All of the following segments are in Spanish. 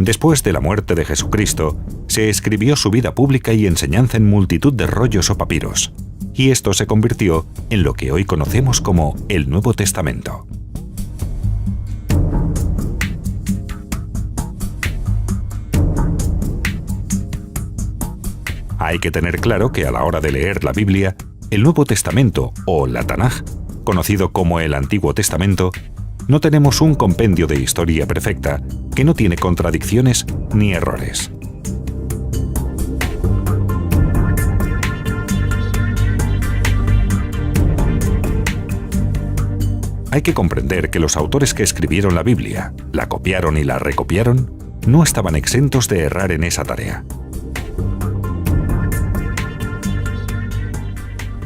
Después de la muerte de Jesucristo, se escribió su vida pública y enseñanza en multitud de rollos o papiros, y esto se convirtió en lo que hoy conocemos como el Nuevo Testamento. Hay que tener claro que a la hora de leer la Biblia, el Nuevo Testamento o la Tanaj, conocido como el Antiguo Testamento, no tenemos un compendio de historia perfecta que no tiene contradicciones ni errores. Hay que comprender que los autores que escribieron la Biblia, la copiaron y la recopiaron, no estaban exentos de errar en esa tarea.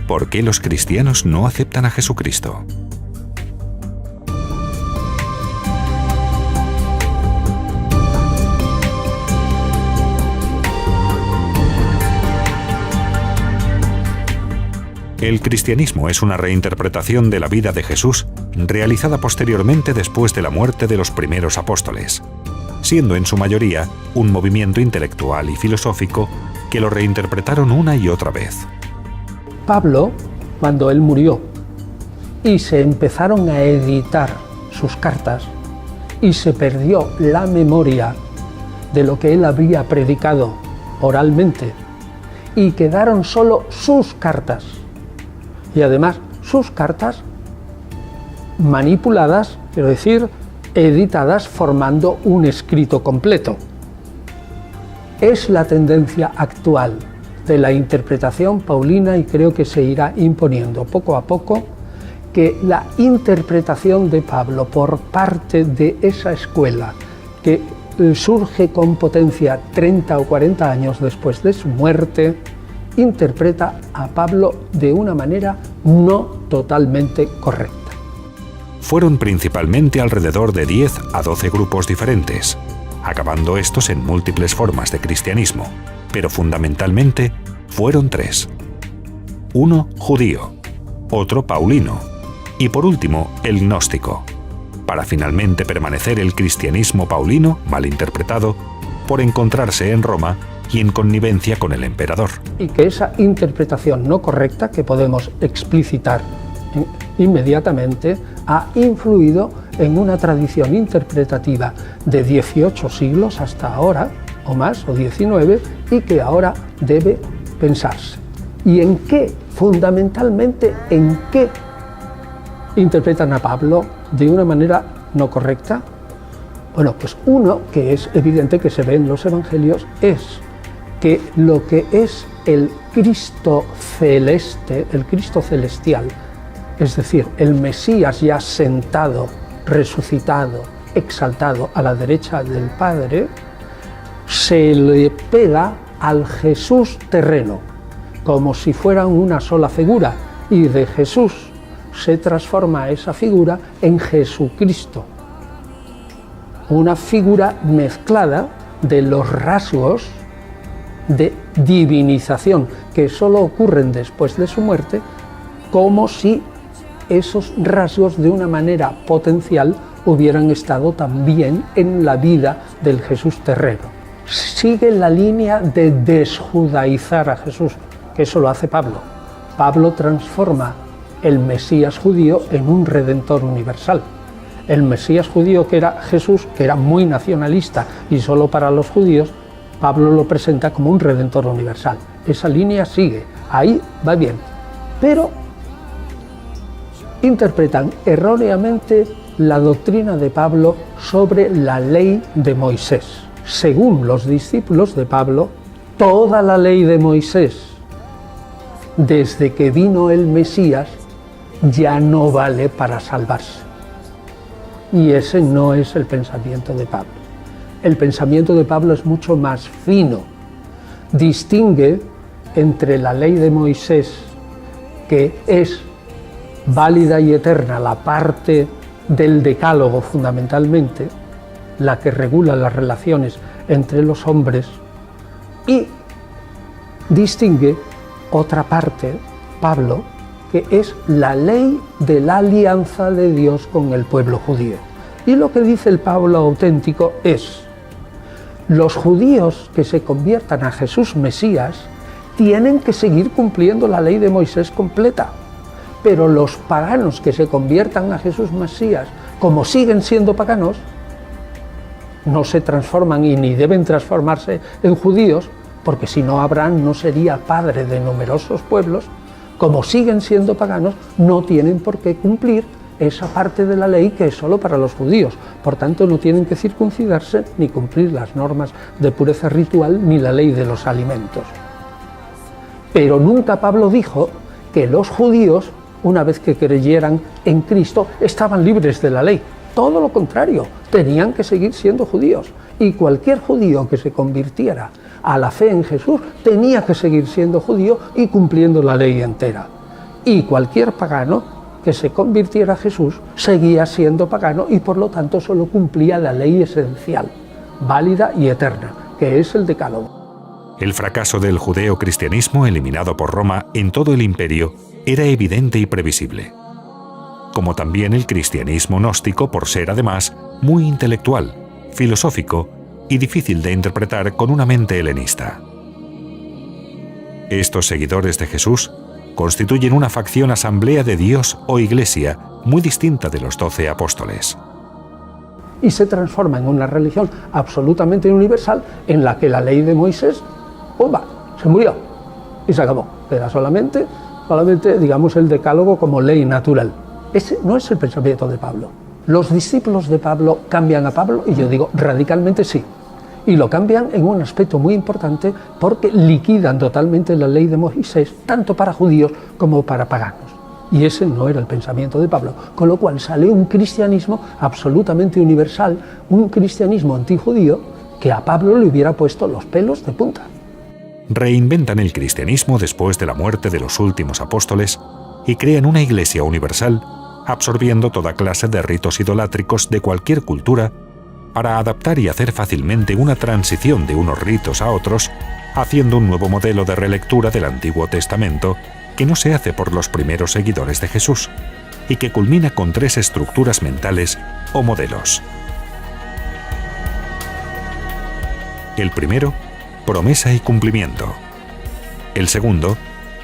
¿Por qué los cristianos no aceptan a Jesucristo? El cristianismo es una reinterpretación de la vida de Jesús realizada posteriormente después de la muerte de los primeros apóstoles, siendo en su mayoría un movimiento intelectual y filosófico que lo reinterpretaron una y otra vez. Pablo, cuando él murió y se empezaron a editar sus cartas y se perdió la memoria de lo que él había predicado oralmente y quedaron solo sus cartas, y además sus cartas manipuladas, quiero decir, editadas formando un escrito completo. Es la tendencia actual de la interpretación paulina y creo que se irá imponiendo poco a poco que la interpretación de Pablo por parte de esa escuela que surge con potencia 30 o 40 años después de su muerte, interpreta a Pablo de una manera no totalmente correcta. Fueron principalmente alrededor de 10 a 12 grupos diferentes, acabando estos en múltiples formas de cristianismo, pero fundamentalmente fueron 3. Uno judío, otro paulino y por último el gnóstico, para finalmente permanecer el cristianismo paulino, mal interpretado, por encontrarse en Roma y en connivencia con el emperador. Y que esa interpretación no correcta, que podemos explicitar inmediatamente, ha influido en una tradición interpretativa de 18 siglos hasta ahora, o más, o 19, y que ahora debe pensarse. ¿Y en qué? Fundamentalmente, ¿en qué interpretan a Pablo de una manera no correcta? Bueno, pues uno que es evidente que se ve en los evangelios es que lo que es el Cristo celeste, el Cristo celestial, es decir, el Mesías ya sentado, resucitado, exaltado a la derecha del Padre, se le pega al Jesús terreno, como si fuera una sola figura, y de Jesús se transforma esa figura en Jesucristo, una figura mezclada de los rasgos de divinización que solo ocurren después de su muerte, como si esos rasgos de una manera potencial hubieran estado también en la vida del Jesús terreno. Sigue la línea de desjudaizar a Jesús, que eso lo hace Pablo. Pablo transforma el Mesías judío en un redentor universal. El Mesías judío, que era Jesús, que era muy nacionalista y solo para los judíos, Pablo lo presenta como un redentor universal. Esa línea sigue, ahí va bien. Pero interpretan erróneamente la doctrina de Pablo sobre la ley de Moisés. Según los discípulos de Pablo, toda la ley de Moisés, desde que vino el Mesías, ya no vale para salvarse. Y ese no es el pensamiento de Pablo. El pensamiento de Pablo es mucho más fino. Distingue entre la ley de Moisés, que es válida y eterna, la parte del decálogo fundamentalmente, la que regula las relaciones entre los hombres, y distingue otra parte, Pablo, que es la ley de la alianza de Dios con el pueblo judío. Y lo que dice el Pablo auténtico es: Los judíos que se conviertan a Jesús Mesías tienen que seguir cumpliendo la ley de Moisés completa, pero los paganos que se conviertan a Jesús Mesías, como siguen siendo paganos, no se transforman y ni deben transformarse en judíos, porque si no, Abraham no sería padre de numerosos pueblos. Como siguen siendo paganos, no tienen por qué cumplir esa parte de la ley que es solo para los judíos. Por tanto, no tienen que circuncidarse ni cumplir las normas de pureza ritual ni la ley de los alimentos. Pero nunca Pablo dijo que los judíos, una vez que creyeran en Cristo, estaban libres de la ley. Todo lo contrario, tenían que seguir siendo judíos. Y cualquier judío que se convirtiera a la fe en Jesús tenía que seguir siendo judío y cumpliendo la ley entera. Y cualquier pagano que se convirtiera a Jesús seguía siendo pagano y por lo tanto solo cumplía la ley esencial, válida y eterna, que es el Decálogo. El fracaso del judeo-cristianismo eliminado por Roma en todo el imperio era evidente y previsible, como también el cristianismo gnóstico por ser además muy intelectual, filosófico y difícil de interpretar con una mente helenista. Estos seguidores de Jesús constituyen una facción asamblea de Dios o iglesia muy distinta de los 12 apóstoles. Y se transforma en una religión absolutamente universal en la que la ley de Moisés, ¡pumba!, se murió y se acabó. Queda solamente, digamos, el Decálogo como ley natural. Ese no es el pensamiento de Pablo. Los discípulos de Pablo cambian a Pablo, y yo digo radicalmente sí. Y lo cambian en un aspecto muy importante porque liquidan totalmente la ley de Moisés, tanto para judíos como para paganos. Y ese no era el pensamiento de Pablo, con lo cual sale un cristianismo absolutamente universal, un cristianismo antijudío que a Pablo le hubiera puesto los pelos de punta. Reinventan el cristianismo después de la muerte de los últimos apóstoles y crean una iglesia universal, absorbiendo toda clase de ritos idolátricos de cualquier cultura, para adaptar y hacer fácilmente una transición de unos ritos a otros, haciendo un nuevo modelo de relectura del Antiguo Testamento que no se hace por los primeros seguidores de Jesús y que culmina con 3 estructuras mentales o modelos. El primero, promesa y cumplimiento. El segundo,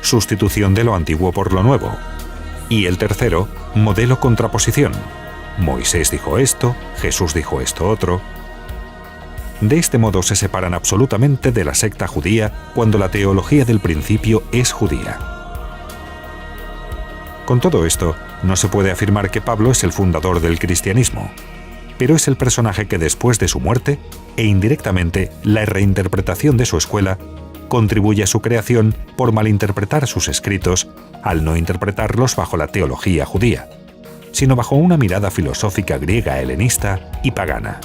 sustitución de lo antiguo por lo nuevo. Y el tercero, modelo contraposición. Moisés dijo esto, Jesús dijo esto otro. De este modo se separan absolutamente de la secta judía cuando la teología del principio es judía. Con todo esto, no se puede afirmar que Pablo es el fundador del cristianismo, pero es el personaje que después de su muerte, e indirectamente la reinterpretación de su escuela, contribuye a su creación por malinterpretar sus escritos al no interpretarlos bajo la teología judía, sino bajo una mirada filosófica griega helenista y pagana.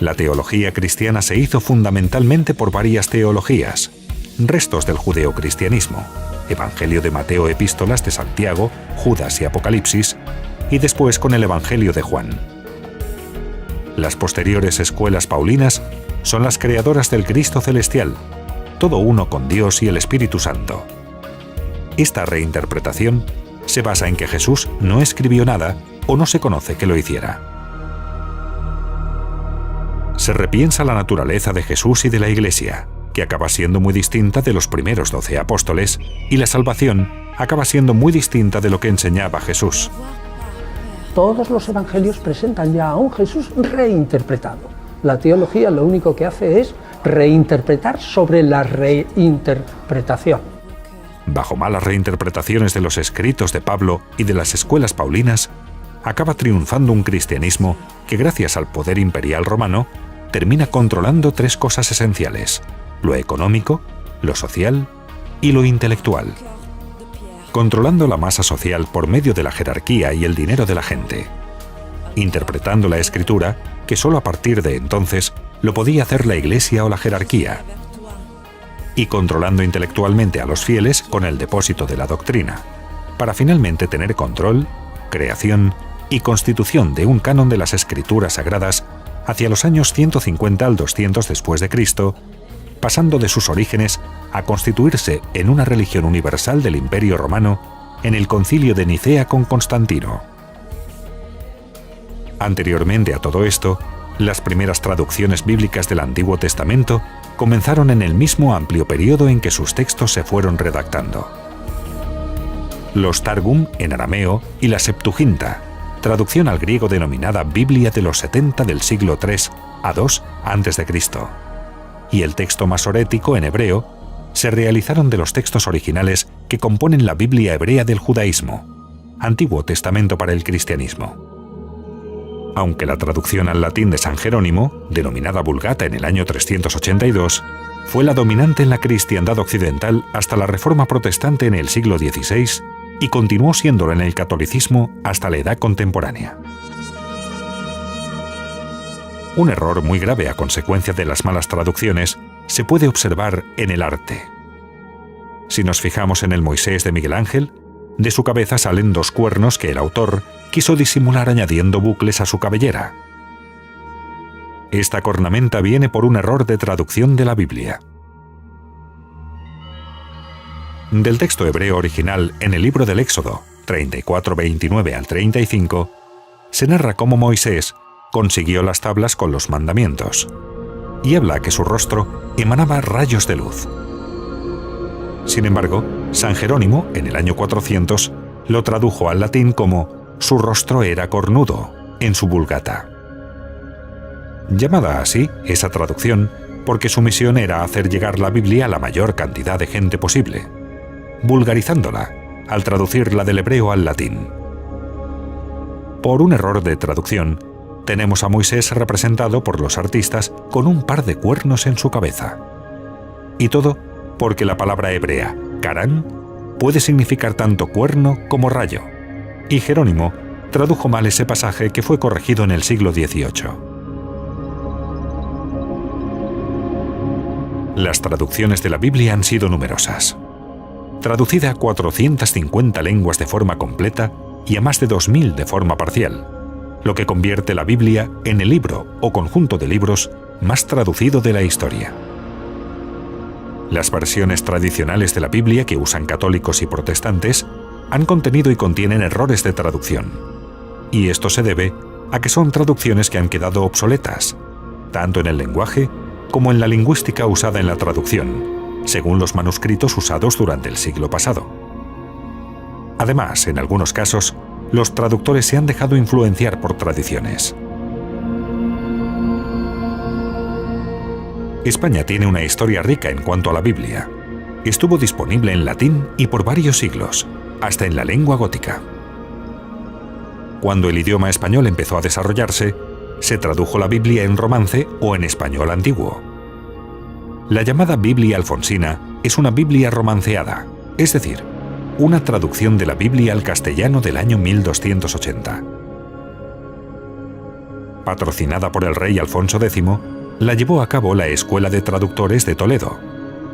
La teología cristiana se hizo fundamentalmente por varias teologías, restos del judeocristianismo, Evangelio de Mateo, Epístolas de Santiago, Judas y Apocalipsis, y después con el Evangelio de Juan. Las posteriores escuelas paulinas son las creadoras del Cristo celestial, todo uno con Dios y el Espíritu Santo. Esta reinterpretación se basa en que Jesús no escribió nada o no se conoce que lo hiciera. Se repiensa la naturaleza de Jesús y de la Iglesia, que acaba siendo muy distinta de los primeros 12 apóstoles, y la salvación acaba siendo muy distinta de lo que enseñaba Jesús. Todos los evangelios presentan ya a un Jesús reinterpretado. La teología lo único que hace es reinterpretar sobre la reinterpretación. Bajo malas reinterpretaciones de los escritos de Pablo y de las escuelas paulinas, acaba triunfando un cristianismo que, gracias al poder imperial romano, termina controlando 3 cosas esenciales: lo económico, lo social y lo intelectual. Controlando la masa social por medio de la jerarquía y el dinero de la gente. Interpretando la escritura, que solo a partir de entonces lo podía hacer la iglesia o la jerarquía. Y controlando intelectualmente a los fieles con el depósito de la doctrina, para finalmente tener control, creación y constitución de un canon de las escrituras sagradas hacia los años 150 al 200 después de Cristo, pasando de sus orígenes a constituirse en una religión universal del Imperio Romano en el Concilio de Nicea con Constantino. Anteriormente a todo esto, Las primeras traducciones bíblicas del Antiguo Testamento comenzaron en el mismo amplio periodo en que sus textos se fueron redactando. Los Targum en arameo y la Septuaginta, traducción al griego denominada Biblia de los 70 del siglo III a 2 a.C., y el texto masorético en hebreo, se realizaron de los textos originales que componen la Biblia hebrea del judaísmo, Antiguo Testamento para el cristianismo. Aunque la traducción al latín de San Jerónimo, denominada Vulgata en el año 382, fue la dominante en la cristiandad occidental hasta la Reforma Protestante en el siglo XVI y continuó siéndolo en el catolicismo hasta la edad contemporánea. Un error muy grave a consecuencia de las malas traducciones se puede observar en el arte. Si nos fijamos en el Moisés de Miguel Ángel, de su cabeza salen 2 cuernos que el autor quiso disimular añadiendo bucles a su cabellera. Esta cornamenta viene por un error de traducción de la Biblia. Del texto hebreo original en el libro del Éxodo, 34:29 al 35, se narra cómo Moisés consiguió las tablas con los mandamientos, y habla que su rostro emanaba rayos de luz. Sin embargo, San Jerónimo, en el año 400, lo tradujo al latín como «su rostro era cornudo» en su Vulgata. Llamada así esa traducción porque su misión era hacer llegar la Biblia a la mayor cantidad de gente posible, vulgarizándola al traducirla del hebreo al latín. Por un error de traducción, tenemos a Moisés representado por los artistas con un par de cuernos en su cabeza. Y todo porque la palabra hebrea, karán, puede significar tanto cuerno como rayo, y Jerónimo tradujo mal ese pasaje que fue corregido en el siglo XVIII. Las traducciones de la Biblia han sido numerosas. Traducida a 450 lenguas de forma completa y a más de 2000 de forma parcial, lo que convierte la Biblia en el libro o conjunto de libros más traducido de la historia. Las versiones tradicionales de la Biblia que usan católicos y protestantes han contenido y contienen errores de traducción, y esto se debe a que son traducciones que han quedado obsoletas, tanto en el lenguaje como en la lingüística usada en la traducción, según los manuscritos usados durante el siglo pasado. Además, en algunos casos, los traductores se han dejado influenciar por tradiciones. España tiene una historia rica en cuanto a la Biblia. Estuvo disponible en latín y por varios siglos, hasta en la lengua gótica. Cuando el idioma español empezó a desarrollarse, se tradujo la Biblia en romance o en español antiguo. La llamada Biblia alfonsina es una Biblia romanceada, es decir, una traducción de la Biblia al castellano del año 1280. Patrocinada por el rey Alfonso X, la llevó a cabo la Escuela de Traductores de Toledo,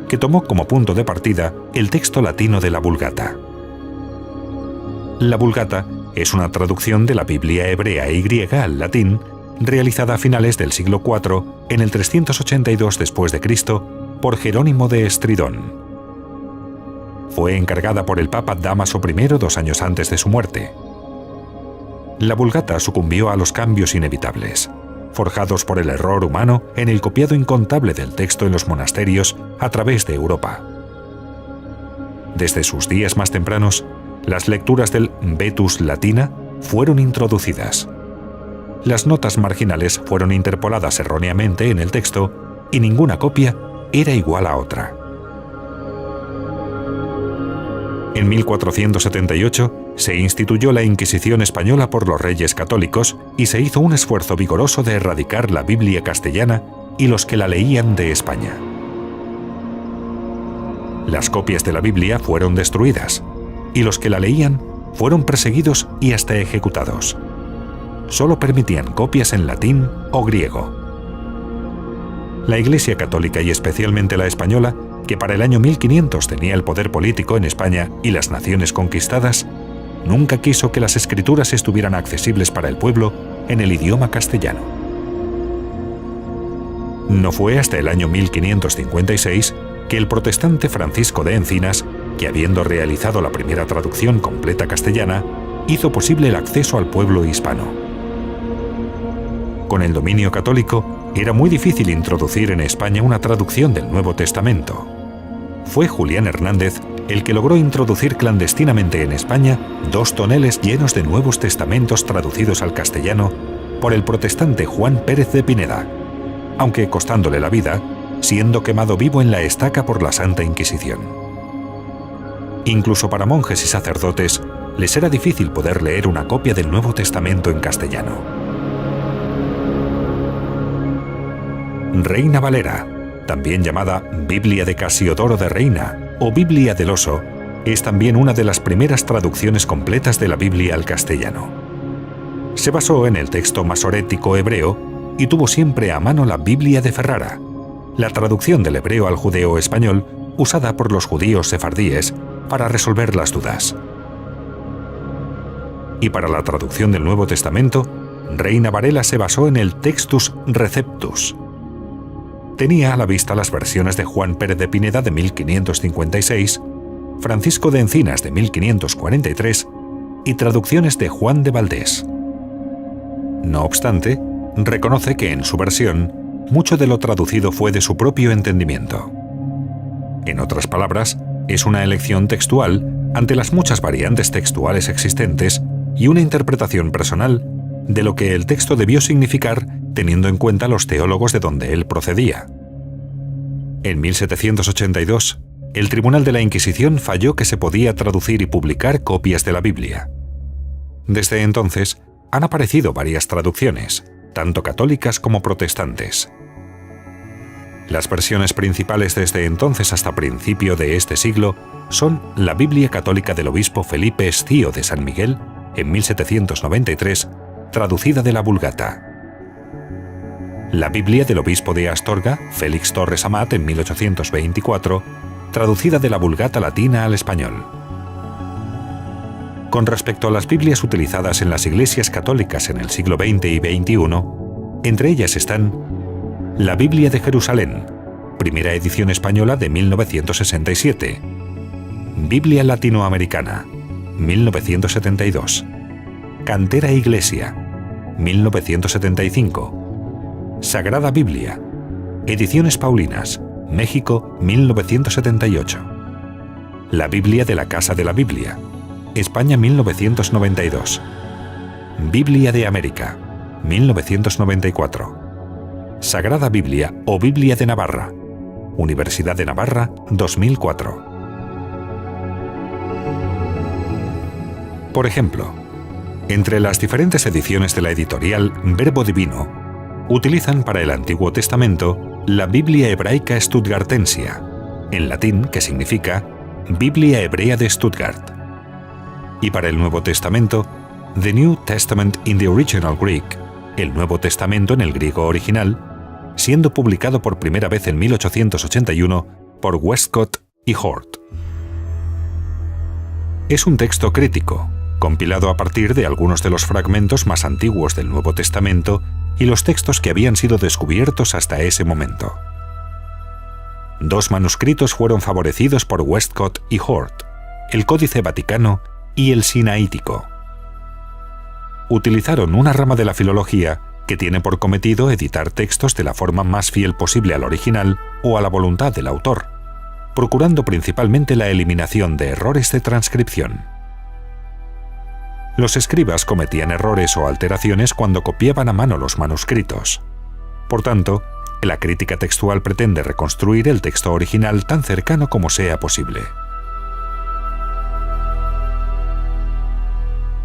que tomó como punto de partida el texto latino de la Vulgata. La Vulgata es una traducción de la Biblia hebrea y griega al latín, realizada a finales del siglo IV, en el 382 d.C., por Jerónimo de Estridón. Fue encargada por el Papa Dámaso I 2 años antes de su muerte. La Vulgata sucumbió a los cambios inevitables, forjados por el error humano en el copiado incontable del texto en los monasterios a través de Europa. Desde sus días más tempranos, las lecturas del Vetus Latina fueron introducidas. Las notas marginales fueron interpoladas erróneamente en el texto y ninguna copia era igual a otra. En 1478 se instituyó la Inquisición española por los reyes católicos y se hizo un esfuerzo vigoroso de erradicar la Biblia castellana y los que la leían de España. Las copias de la Biblia fueron destruidas y los que la leían fueron perseguidos y hasta ejecutados. Solo permitían copias en latín o griego. La Iglesia católica y especialmente la española, que para el año 1500 tenía el poder político en España y las naciones conquistadas, nunca quiso que las escrituras estuvieran accesibles para el pueblo en el idioma castellano. No fue hasta el año 1556 que el protestante Francisco de Encinas, que habiendo realizado la primera traducción completa castellana, hizo posible el acceso al pueblo hispano. Con el dominio católico, era muy difícil introducir en España una traducción del Nuevo Testamento. Fue Julián Hernández el que logró introducir clandestinamente en España 2 toneles llenos de Nuevos Testamentos traducidos al castellano por el protestante Juan Pérez de Pineda, aunque costándole la vida, siendo quemado vivo en la estaca por la Santa Inquisición. Incluso para monjes y sacerdotes, les era difícil poder leer una copia del Nuevo Testamento en castellano. Reina Valera, también llamada Biblia de Casiodoro de Reina o Biblia del Oso, es también una de las primeras traducciones completas de la Biblia al castellano. Se basó en el texto masorético hebreo y tuvo siempre a mano la Biblia de Ferrara, la traducción del hebreo al judeo español usada por los judíos sefardíes para resolver las dudas. Y para la traducción del Nuevo Testamento, Reina Varela se basó en el Textus Receptus. Tenía a la vista las versiones de Juan Pérez de Pineda de 1556, Francisco de Encinas de 1543 y traducciones de Juan de Valdés. No obstante, reconoce que en su versión, mucho de lo traducido fue de su propio entendimiento. En otras palabras, es una elección textual ante las muchas variantes textuales existentes y una interpretación personal de lo que el texto debió significar teniendo en cuenta los teólogos de donde él procedía. En 1782, el Tribunal de la Inquisición falló que se podía traducir y publicar copias de la Biblia. Desde entonces, han aparecido varias traducciones, tanto católicas como protestantes. Las versiones principales desde entonces hasta principio de este siglo son la Biblia católica del obispo Felipe Estío de San Miguel, en 1793, traducida de la Vulgata. La Biblia del obispo de Astorga, Félix Torres Amat, en 1824, traducida de la Vulgata latina al español. Con respecto a las Biblias utilizadas en las iglesias católicas en el siglo XX y XXI, entre ellas están la Biblia de Jerusalén, primera edición española de 1967, Biblia latinoamericana, 1972, Cantera Iglesia, 1975, Sagrada Biblia, Ediciones Paulinas, México, 1978, La Biblia de la Casa de la Biblia, España, 1992, Biblia de América, 1994, Sagrada Biblia o Biblia de Navarra, Universidad de Navarra, 2004. Por ejemplo, entre las diferentes ediciones de la editorial Verbo Divino, utilizan para el Antiguo Testamento la Biblia hebraica Stuttgartensia, en latín que significa Biblia hebrea de Stuttgart. Y para el Nuevo Testamento, The New Testament in the Original Greek, el Nuevo Testamento en el griego original, siendo publicado por primera vez en 1881 por Westcott y Hort. Es un texto crítico, compilado a partir de algunos de los fragmentos más antiguos del Nuevo Testamento y los textos que habían sido descubiertos hasta ese momento. 2 manuscritos fueron favorecidos por Westcott y Hort, el Códice Vaticano y el Sinaítico. Utilizaron una rama de la filología que tiene por cometido editar textos de la forma más fiel posible al original o a la voluntad del autor, procurando principalmente la eliminación de errores de transcripción. Los escribas cometían errores o alteraciones cuando copiaban a mano los manuscritos. Por tanto, la crítica textual pretende reconstruir el texto original tan cercano como sea posible.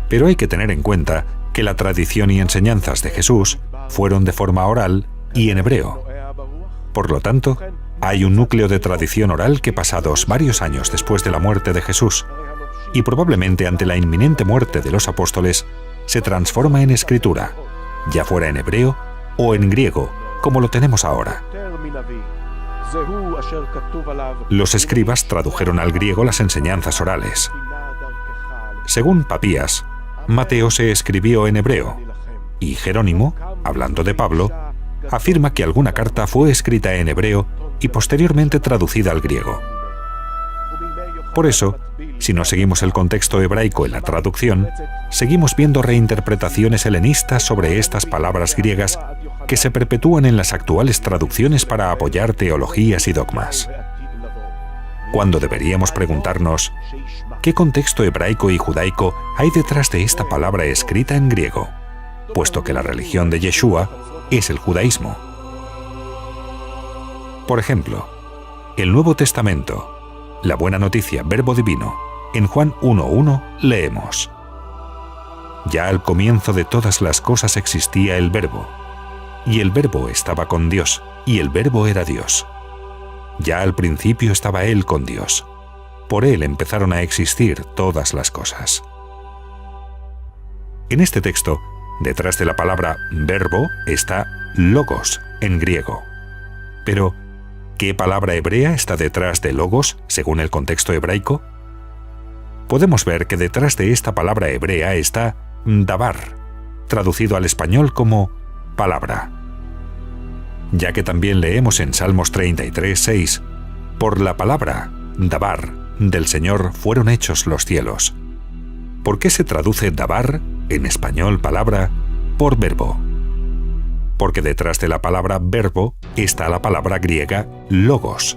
Pero hay que tener en cuenta que la tradición y enseñanzas de Jesús fueron de forma oral y en hebreo. Por lo tanto, hay un núcleo de tradición oral que pasados varios años después de la muerte de Jesús, y probablemente ante la inminente muerte de los apóstoles, se transforma en escritura, ya fuera en hebreo o en griego, como lo tenemos ahora. Los escribas tradujeron al griego las enseñanzas orales. Según Papías, Mateo se escribió en hebreo, y Jerónimo, hablando de Pablo, afirma que alguna carta fue escrita en hebreo y posteriormente traducida al griego. Por eso, si no seguimos el contexto hebraico en la traducción, seguimos viendo reinterpretaciones helenistas sobre estas palabras griegas que se perpetúan en las actuales traducciones para apoyar teologías y dogmas. Cuando deberíamos preguntarnos, ¿qué contexto hebraico y judaico hay detrás de esta palabra escrita en griego? Puesto que la religión de Yeshua es el judaísmo. Por ejemplo, el Nuevo Testamento, la buena noticia, verbo divino, en Juan 1:1 leemos: ya al comienzo de todas las cosas existía el verbo, y el verbo estaba con Dios, y el verbo era Dios. Ya al principio estaba Él con Dios. Por Él empezaron a existir todas las cosas. En este texto, detrás de la palabra verbo está logos en griego. Pero, ¿qué palabra hebrea está detrás de logos según el contexto hebraico? Podemos ver que detrás de esta palabra hebrea está dabar, traducido al español como palabra. Ya que también leemos en Salmos 33:6, por la palabra, dabar, del Señor fueron hechos los cielos. ¿Por qué se traduce dabar, en español palabra, por verbo? Porque detrás de la palabra verbo está la palabra griega logos.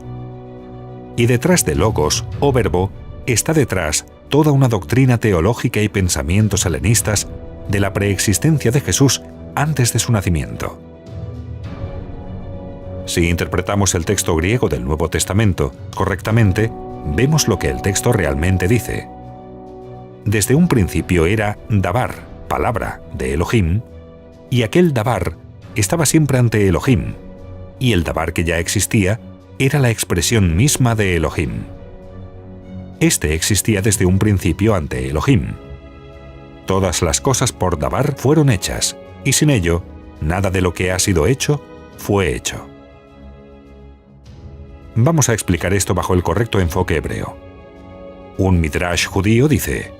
Y detrás de logos o verbo está detrás toda una doctrina teológica y pensamientos helenistas de la preexistencia de Jesús antes de su nacimiento. Si interpretamos el texto griego del Nuevo Testamento correctamente, vemos lo que el texto realmente dice. Desde un principio era dabar, palabra de Elohim, y aquel dabar estaba siempre ante Elohim, y el dabar que ya existía era la expresión misma de Elohim. Este existía desde un principio ante Elohim. Todas las cosas por dabar fueron hechas, y sin ello, nada de lo que ha sido hecho fue hecho. Vamos a explicar esto bajo el correcto enfoque hebreo. Un midrash judío dice: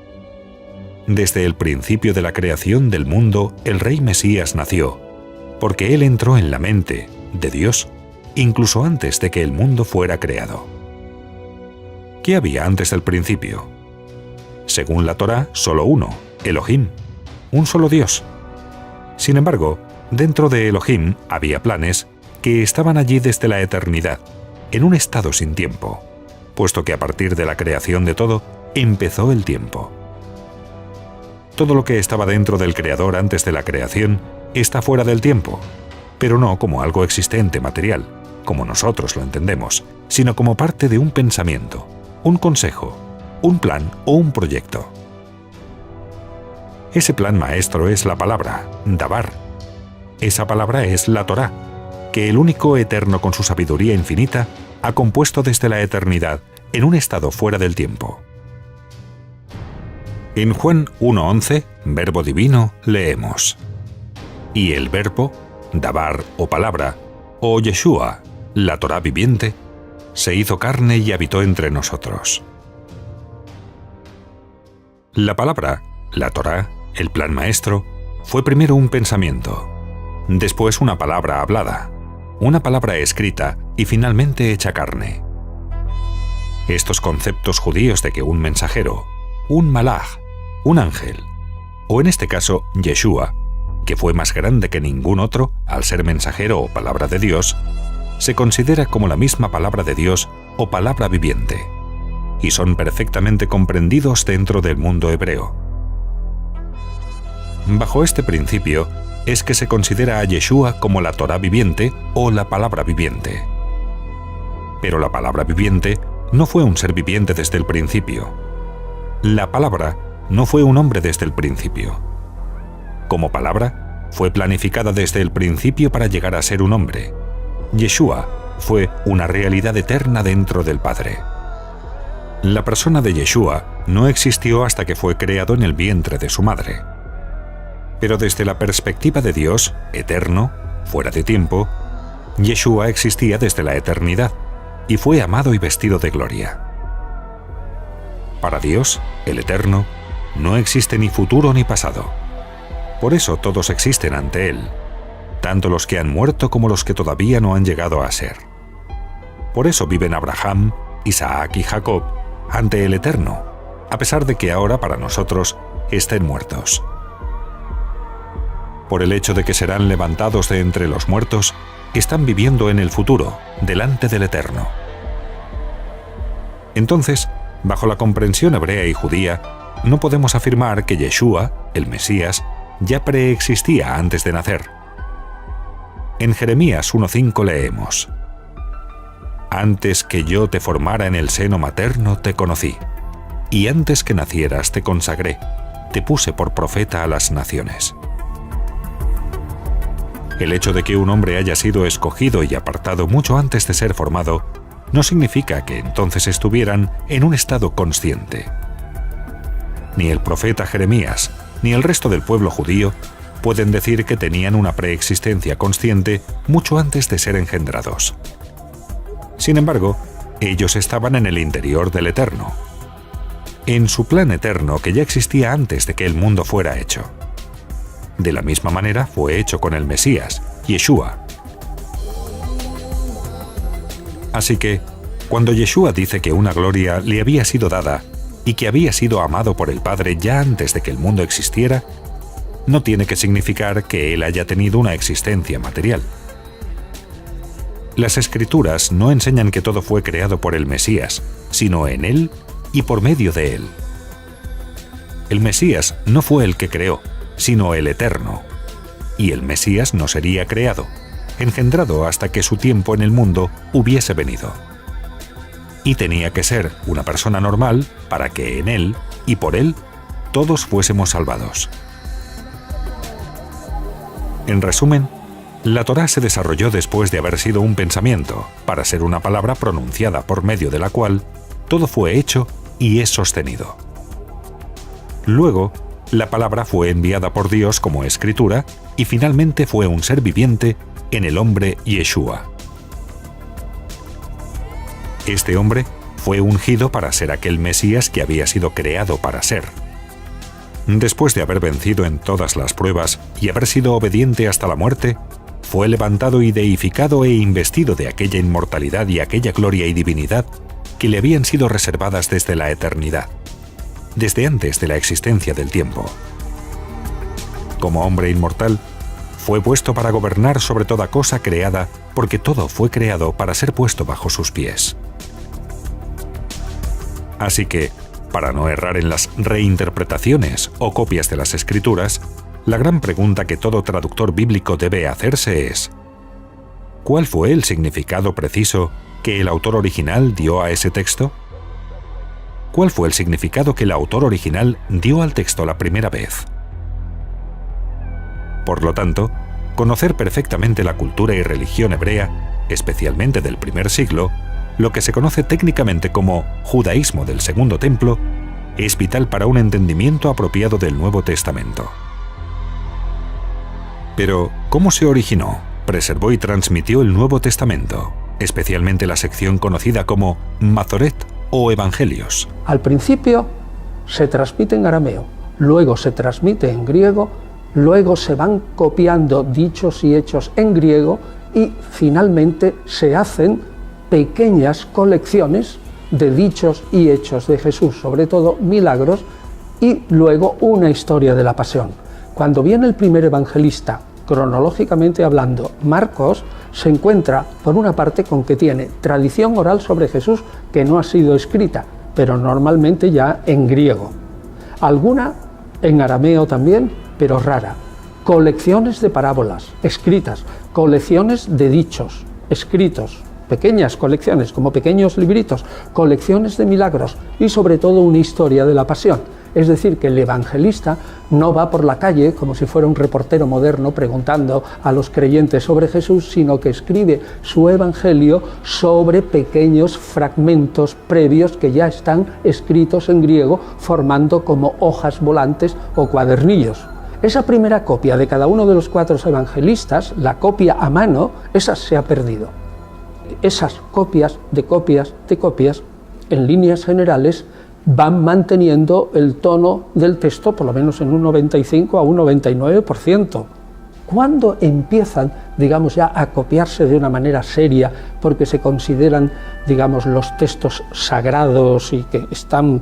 desde el principio de la creación del mundo, el rey Mesías nació, porque él entró en la mente de Dios, incluso antes de que el mundo fuera creado. ¿Qué había antes del principio? Según la Torá, solo uno, Elohim, un solo Dios. Sin embargo, dentro de Elohim había planes que estaban allí desde la eternidad, en un estado sin tiempo, puesto que a partir de la creación de todo, empezó el tiempo. Todo lo que estaba dentro del Creador antes de la creación está fuera del tiempo, pero no como algo existente material, como nosotros lo entendemos, sino como parte de un pensamiento, un consejo, un plan o un proyecto. Ese plan maestro es la palabra, dabar. Esa palabra es la Torá, que el único eterno con su sabiduría infinita ha compuesto desde la eternidad en un estado fuera del tiempo. En Juan 1:11, verbo divino, leemos: y el verbo, dabar o palabra, o Yeshua, la Torá viviente, se hizo carne y habitó entre nosotros. La palabra, la Torá, el plan maestro, fue primero un pensamiento, después una palabra hablada, una palabra escrita y finalmente hecha carne. Estos conceptos judíos de que un mensajero, un malaj, un ángel, o en este caso Yeshua, que fue más grande que ningún otro al ser mensajero o palabra de Dios, se considera como la misma palabra de Dios o palabra viviente, y son perfectamente comprendidos dentro del mundo hebreo. Bajo este principio es que se considera a Yeshua como la Torá viviente o la palabra viviente. Pero la palabra viviente no fue un ser viviente desde el principio. La palabra no fue un hombre desde el principio. Como palabra, fue planificada desde el principio para llegar a ser un hombre. Yeshua fue una realidad eterna dentro del Padre. La persona de Yeshua no existió hasta que fue creado en el vientre de su madre. Pero desde la perspectiva de Dios, eterno, fuera de tiempo, Yeshua existía desde la eternidad y fue amado y vestido de gloria. Para Dios, el eterno, no existe ni futuro ni pasado. Por eso todos existen ante Él, tanto los que han muerto como los que todavía no han llegado a ser. Por eso viven Abraham, Isaac y Jacob ante el Eterno, a pesar de que ahora para nosotros estén muertos. por el hecho de que serán levantados de entre los muertos, están viviendo en el futuro, delante del Eterno. Entonces, bajo la comprensión hebrea y judía, no podemos afirmar que Yeshua, el Mesías, ya preexistía antes de nacer. En Jeremías 1:5 leemos: «Antes que yo te formara en el seno materno te conocí, y antes que nacieras te consagré, te puse por profeta a las naciones». El hecho de que un hombre haya sido escogido y apartado mucho antes de ser formado no significa que entonces estuvieran en un estado consciente. Ni el profeta Jeremías, ni el resto del pueblo judío pueden decir que tenían una preexistencia consciente mucho antes de ser engendrados. Sin embargo, ellos estaban en el interior del Eterno, en su plan eterno que ya existía antes de que el mundo fuera hecho. De la misma manera fue hecho con el Mesías, Yeshua. Así que, cuando Yeshua dice que una gloria le había sido dada y que había sido amado por el Padre ya antes de que el mundo existiera, no tiene que significar que él haya tenido una existencia material. Las Escrituras no enseñan que todo fue creado por el Mesías, sino en él y por medio de él. El Mesías no fue el que creó, sino el Eterno, y el Mesías no sería creado, engendrado hasta que su tiempo en el mundo hubiese venido. Y tenía que ser una persona normal para que en él y por él todos fuésemos salvados. En resumen, la Torá se desarrolló después de haber sido un pensamiento, para ser una palabra pronunciada por medio de la cual todo fue hecho y es sostenido. Luego, la palabra fue enviada por Dios como escritura y finalmente fue un ser viviente en el hombre Yeshua. Este hombre fue ungido para ser aquel Mesías que había sido creado para ser. Después de haber vencido en todas las pruebas y haber sido obediente hasta la muerte, fue levantado y deificado e investido de aquella inmortalidad y aquella gloria y divinidad que le habían sido reservadas desde la eternidad, desde antes de la existencia del tiempo. Como hombre inmortal, fue puesto para gobernar sobre toda cosa creada, porque todo fue creado para ser puesto bajo sus pies. Así que, para no errar en las reinterpretaciones o copias de las Escrituras, la gran pregunta que todo traductor bíblico debe hacerse es: ¿cuál fue el significado preciso que el autor original dio a ese texto? ¿Cuál fue el significado que el autor original dio al texto la primera vez? Por lo tanto, conocer perfectamente la cultura y religión hebrea, especialmente del primer siglo, lo que se conoce técnicamente como judaísmo del Segundo Templo, es vital para un entendimiento apropiado del Nuevo Testamento. Pero, ¿cómo se originó, preservó y transmitió el Nuevo Testamento, especialmente la sección conocida como Masoret o Evangelios? Al principio se transmite en arameo, luego se transmite en griego, luego se van copiando dichos y hechos en griego y finalmente se hacen pequeñas colecciones de dichos y hechos de Jesús, sobre todo milagros, y luego una historia de la pasión. Cuando viene el primer evangelista, cronológicamente hablando, Marcos, se encuentra por una parte con que tiene tradición oral sobre Jesús que no ha sido escrita, pero normalmente ya en griego. Alguna en arameo también, pero rara. Colecciones de parábolas escritas, colecciones de dichos escritos, pequeñas colecciones como pequeños libritos, colecciones de milagros y sobre todo una historia de la pasión. Es decir, que el evangelista no va por la calle como si fuera un reportero moderno preguntando a los creyentes sobre Jesús, sino que escribe su evangelio sobre pequeños fragmentos previos que ya están escritos en griego, formando como hojas volantes o cuadernillos. Esa primera copia de cada uno de los 4 evangelistas, la copia a mano, esa se ha perdido. Esas copias, en líneas generales, van manteniendo el tono del texto, por lo menos en un 95 a un 99%. ¿Cuándo empiezan, digamos, ya a copiarse de una manera seria, porque se consideran, digamos, los textos sagrados y que están,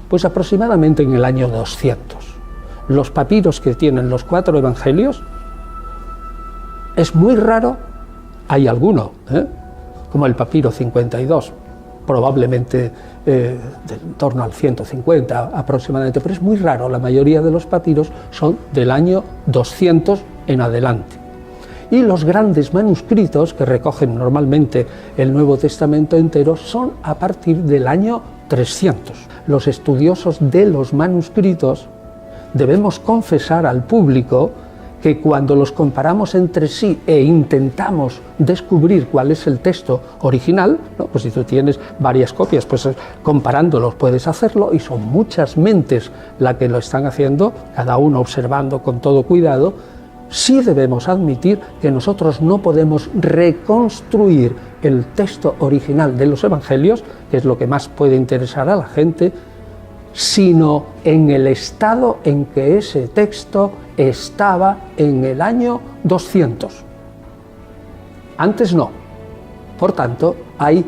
pues aproximadamente en el año 200? los papiros que tienen los 4 evangelios, es muy raro, hay alguno, como el papiro 52, probablemente de en torno al 150 aproximadamente, pero es muy raro, la mayoría de los papiros son del año 200 en adelante. Y los grandes manuscritos que recogen normalmente el Nuevo Testamento entero son a partir del año 300. Los estudiosos de los manuscritos debemos confesar al público que cuando los comparamos entre sí e intentamos descubrir cuál es el texto original, ¿no? Pues si tú tienes varias copias, pues comparándolos puedes hacerlo, y son muchas mentes las que lo están haciendo, cada uno observando con todo cuidado. Sí debemos admitir que nosotros no podemos reconstruir el texto original de los evangelios, que es lo que más puede interesar a la gente, sino en el estado en que ese texto estaba en el año 200. Antes no. Por tanto, hay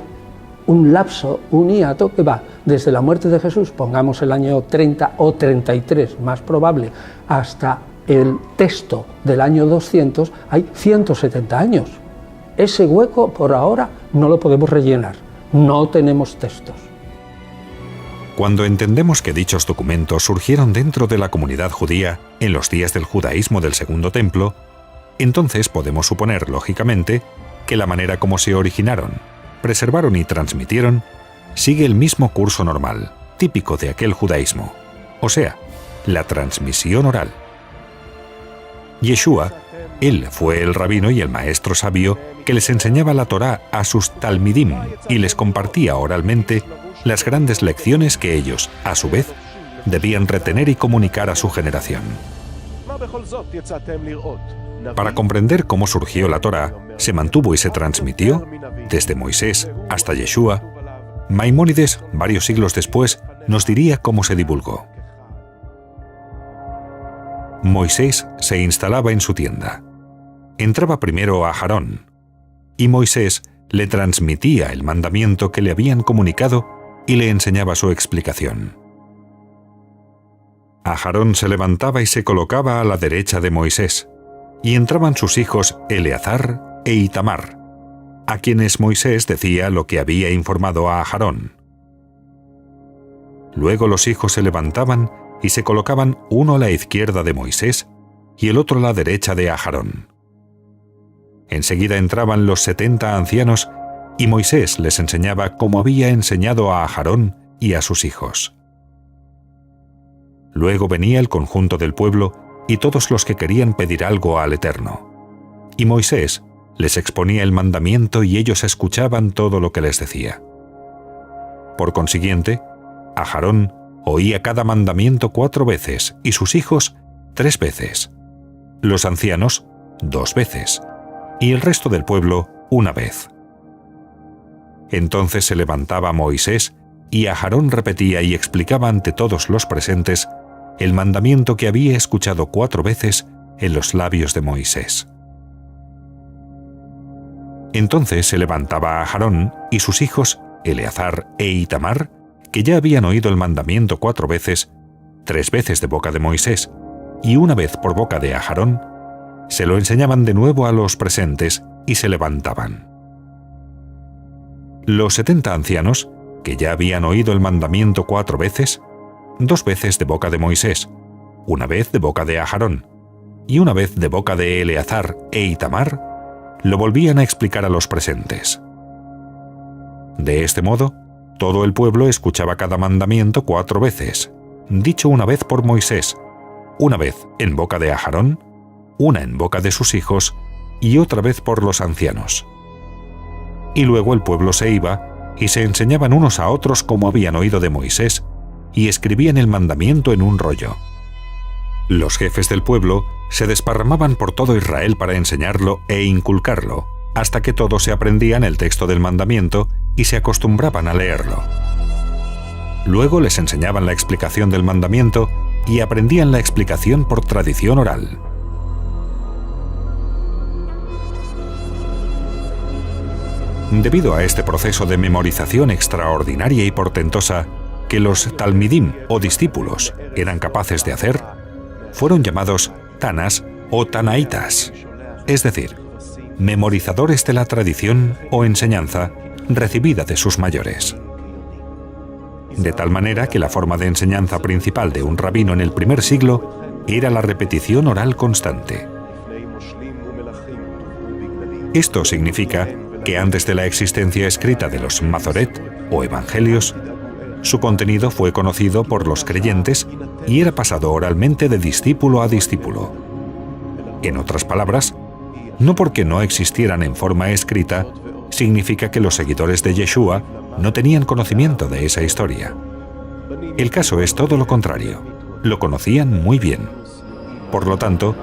un lapso, un hiato que va desde la muerte de Jesús, pongamos el año 30 o 33, más probable, hasta el texto del año 200, hay 170 años. Ese hueco por ahora no lo podemos rellenar, no tenemos textos. Cuando entendemos que dichos documentos surgieron dentro de la comunidad judía en los días del judaísmo del Segundo Templo, entonces podemos suponer, lógicamente, que la manera como se originaron, preservaron y transmitieron sigue el mismo curso normal, típico de aquel judaísmo, o sea, la transmisión oral. Yeshua, él fue el rabino y el maestro sabio que les enseñaba la Torá a sus talmidim y les compartía oralmente las grandes lecciones que ellos, a su vez, debían retener y comunicar a su generación. Para comprender cómo surgió la Torá, se mantuvo y se transmitió, desde Moisés hasta Yeshua, Maimónides, varios siglos después, nos diría cómo se divulgó. Moisés se instalaba en su tienda. Entraba primero a Aarón, y Moisés le transmitía el mandamiento que le habían comunicado y le enseñaba su explicación. Aarón se levantaba y se colocaba a la derecha de Moisés, y entraban sus hijos Eleazar e Itamar, a quienes Moisés decía lo que había informado a Aarón. Luego los hijos se levantaban y se colocaban uno a la izquierda de Moisés y el otro a la derecha de Aarón. Enseguida entraban los 70 ancianos y Moisés les enseñaba como había enseñado a Aarón y a sus hijos. Luego venía el conjunto del pueblo y todos los que querían pedir algo al Eterno. Y Moisés les exponía el mandamiento y ellos escuchaban todo lo que les decía. Por consiguiente, Aarón oía cada mandamiento 4 veces y sus hijos 3 veces, los ancianos 2 veces y el resto del pueblo 1 vez. Entonces se levantaba Moisés y Aarón repetía y explicaba ante todos los presentes el mandamiento que había escuchado 4 veces en los labios de Moisés. Entonces se levantaba Aarón y sus hijos, Eleazar e Itamar, que ya habían oído el mandamiento 4 veces, 3 veces de boca de Moisés y 1 vez por boca de Aarón, se lo enseñaban de nuevo a los presentes y se levantaban. Los 70 ancianos, que ya habían oído el mandamiento 4 veces, 2 veces de boca de Moisés, 1 vez de boca de Aarón y 1 vez de boca de Eleazar e Itamar, lo volvían a explicar a los presentes. De este modo, todo el pueblo escuchaba cada mandamiento 4 veces, dicho 1 vez por Moisés, 1 vez en boca de Aarón, 1 en boca de sus hijos y otra vez por los ancianos. Y luego el pueblo se iba y se enseñaban unos a otros como habían oído de Moisés y escribían el mandamiento en un rollo. Los jefes del pueblo se desparramaban por todo Israel para enseñarlo e inculcarlo, hasta que todos se aprendían el texto del mandamiento y se acostumbraban a leerlo. Luego les enseñaban la explicación del mandamiento y aprendían la explicación por tradición oral. Debido a este proceso de memorización extraordinaria y portentosa que los talmidim o discípulos eran capaces de hacer, fueron llamados tanas o tanaitas, es decir, memorizadores de la tradición o enseñanza recibida de sus mayores. De tal manera que la forma de enseñanza principal de un rabino en el primer siglo era la repetición oral constante. Esto significa que antes de la existencia escrita de los Masoret o Evangelios, su contenido fue conocido por los creyentes y era pasado oralmente de discípulo a discípulo. En otras palabras, no porque no existieran en forma escrita, significa que los seguidores de Yeshua no tenían conocimiento de esa historia. El caso es todo lo contrario, lo conocían muy bien. Por lo tanto,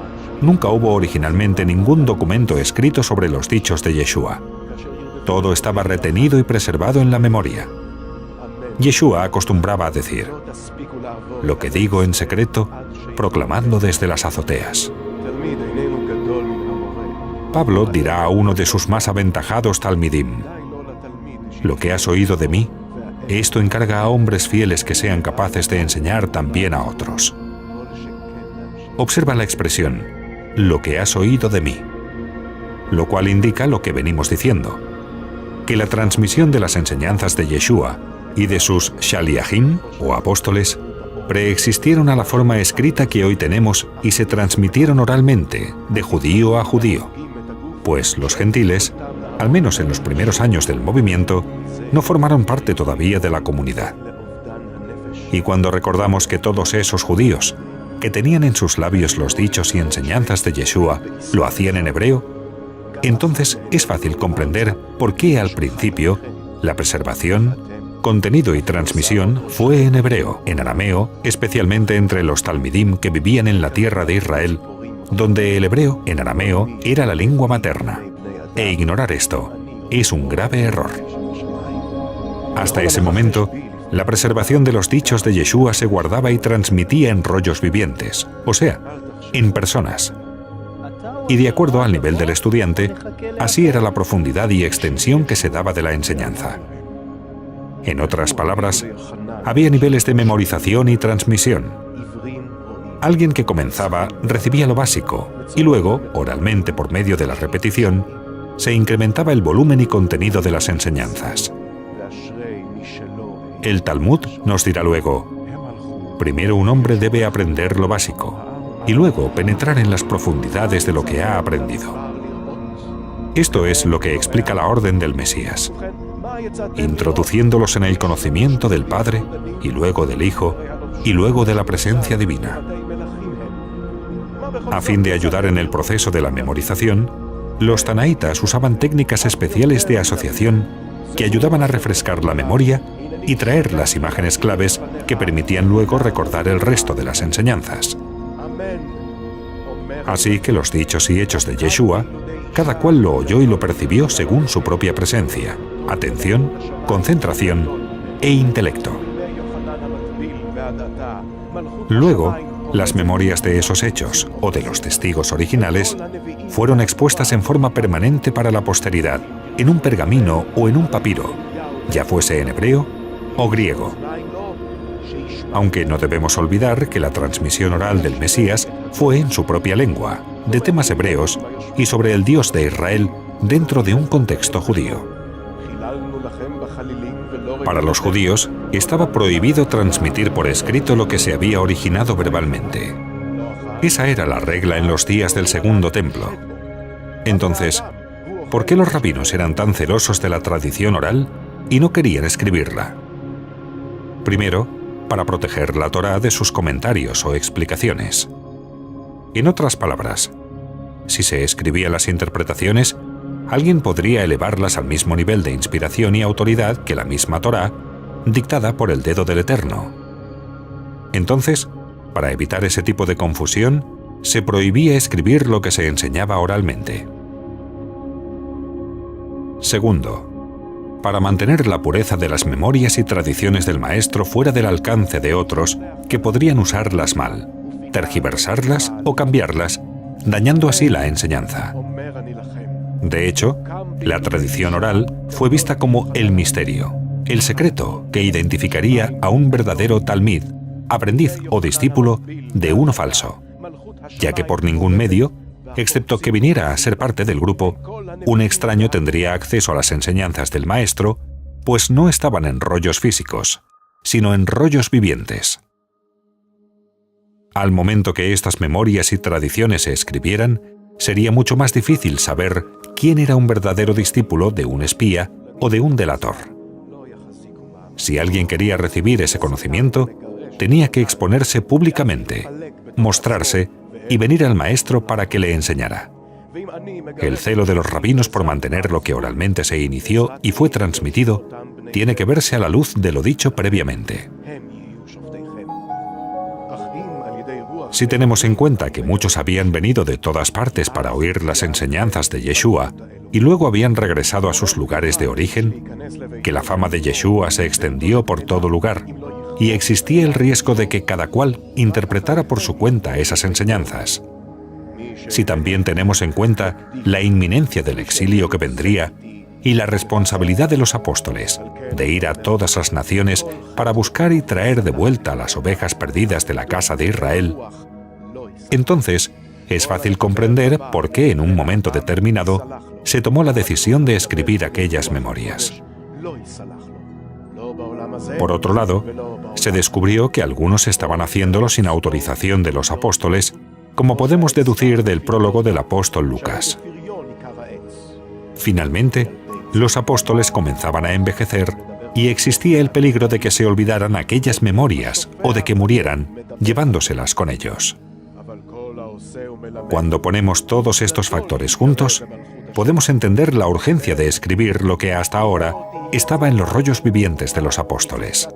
nunca hubo originalmente ningún documento escrito sobre los dichos de Yeshua. Todo estaba retenido y preservado en la memoria. Yeshua acostumbraba a decir: lo que digo en secreto, proclamadlo desde las azoteas. Pablo dirá a uno de sus más aventajados talmidim: lo que has oído de mí, esto encarga a hombres fieles que sean capaces de enseñar también a otros. Observa la expresión, lo que has oído de mí, lo cual indica lo que venimos diciendo, que la transmisión de las enseñanzas de Yeshua y de sus shaliachim o apóstoles preexistieron a la forma escrita que hoy tenemos y se transmitieron oralmente, de judío a judío, pues los gentiles, al menos en los primeros años del movimiento, no formaron parte todavía de la comunidad. Y cuando recordamos que todos esos judíos, que tenían en sus labios los dichos y enseñanzas de Yeshua, lo hacían en hebreo, entonces es fácil comprender por qué al principio la preservación, contenido y transmisión fue en hebreo, en arameo, especialmente entre los talmidim que vivían en la tierra de Israel, donde el hebreo en arameo era la lengua materna. E ignorar esto es un grave error. Hasta ese momento, la preservación de los dichos de Yeshua se guardaba y transmitía en rollos vivientes, o sea, en personas. Y de acuerdo al nivel del estudiante, así era la profundidad y extensión que se daba de la enseñanza. En otras palabras, había niveles de memorización y transmisión. Alguien que comenzaba recibía lo básico y luego, oralmente por medio de la repetición, se incrementaba el volumen y contenido de las enseñanzas. El Talmud nos dirá luego: primero un hombre debe aprender lo básico y luego penetrar en las profundidades de lo que ha aprendido. Esto es lo que explica la orden del Mesías, introduciéndolos en el conocimiento del Padre y luego del Hijo y luego de la presencia divina. A fin de ayudar en el proceso de la memorización, los tanaitas usaban técnicas especiales de asociación que ayudaban a refrescar la memoria y traer las imágenes claves que permitían luego recordar el resto de las enseñanzas. Así que los dichos y hechos de Yeshua, cada cual lo oyó y lo percibió según su propia presencia, atención, concentración e intelecto. Luego, las memorias de esos hechos o de los testigos originales fueron expuestas en forma permanente para la posteridad, en un pergamino o en un papiro, ya fuese en hebreo o griego. Aunque no debemos olvidar que la transmisión oral del Mesías fue en su propia lengua, de temas hebreos y sobre el Dios de Israel dentro de un contexto judío. Para los judíos, estaba prohibido transmitir por escrito lo que se había originado verbalmente. Esa era la regla en los días del Segundo Templo. Entonces, ¿por qué los rabinos eran tan celosos de la tradición oral y no querían escribirla? Primero, para proteger la Torá de sus comentarios o explicaciones. En otras palabras, si se escribían las interpretaciones, alguien podría elevarlas al mismo nivel de inspiración y autoridad que la misma Torá, dictada por el dedo del Eterno. Entonces, para evitar ese tipo de confusión, se prohibía escribir lo que se enseñaba oralmente. Segundo, para mantener la pureza de las memorias y tradiciones del maestro fuera del alcance de otros que podrían usarlas mal, tergiversarlas o cambiarlas, dañando así la enseñanza. De hecho, la tradición oral fue vista como el misterio, el secreto que identificaría a un verdadero talmid, aprendiz o discípulo de uno falso. ya que por ningún medio, excepto que viniera a ser parte del grupo, un extraño tendría acceso a las enseñanzas del maestro, pues no estaban en rollos físicos, sino en rollos vivientes. Al momento que estas memorias y tradiciones se escribieran, sería mucho más difícil saber quién era un verdadero discípulo de un espía o de un delator. Si alguien quería recibir ese conocimiento, tenía que exponerse públicamente, mostrarse y venir al maestro para que le enseñara. El celo de los rabinos por mantener lo que oralmente se inició y fue transmitido tiene que verse a la luz de lo dicho previamente. Si tenemos en cuenta que muchos habían venido de todas partes para oír las enseñanzas de Yeshua y luego habían regresado a sus lugares de origen, que la fama de Yeshua se extendió por todo lugar y existía el riesgo de que cada cual interpretara por su cuenta esas enseñanzas. Si también tenemos en cuenta la inminencia del exilio que vendría y la responsabilidad de los apóstoles de ir a todas las naciones para buscar y traer de vuelta las ovejas perdidas de la casa de Israel, entonces es fácil comprender por qué en un momento determinado se tomó la decisión de escribir aquellas memorias. Por otro lado, se descubrió que algunos estaban haciéndolo sin autorización de los apóstoles, como podemos deducir del prólogo del apóstol Lucas. Finalmente, los apóstoles comenzaban a envejecer y existía el peligro de que se olvidaran aquellas memorias o de que murieran, llevándoselas con ellos. Cuando ponemos todos estos factores juntos, podemos entender la urgencia de escribir lo que hasta ahora estaba en los rollos vivientes de los apóstoles.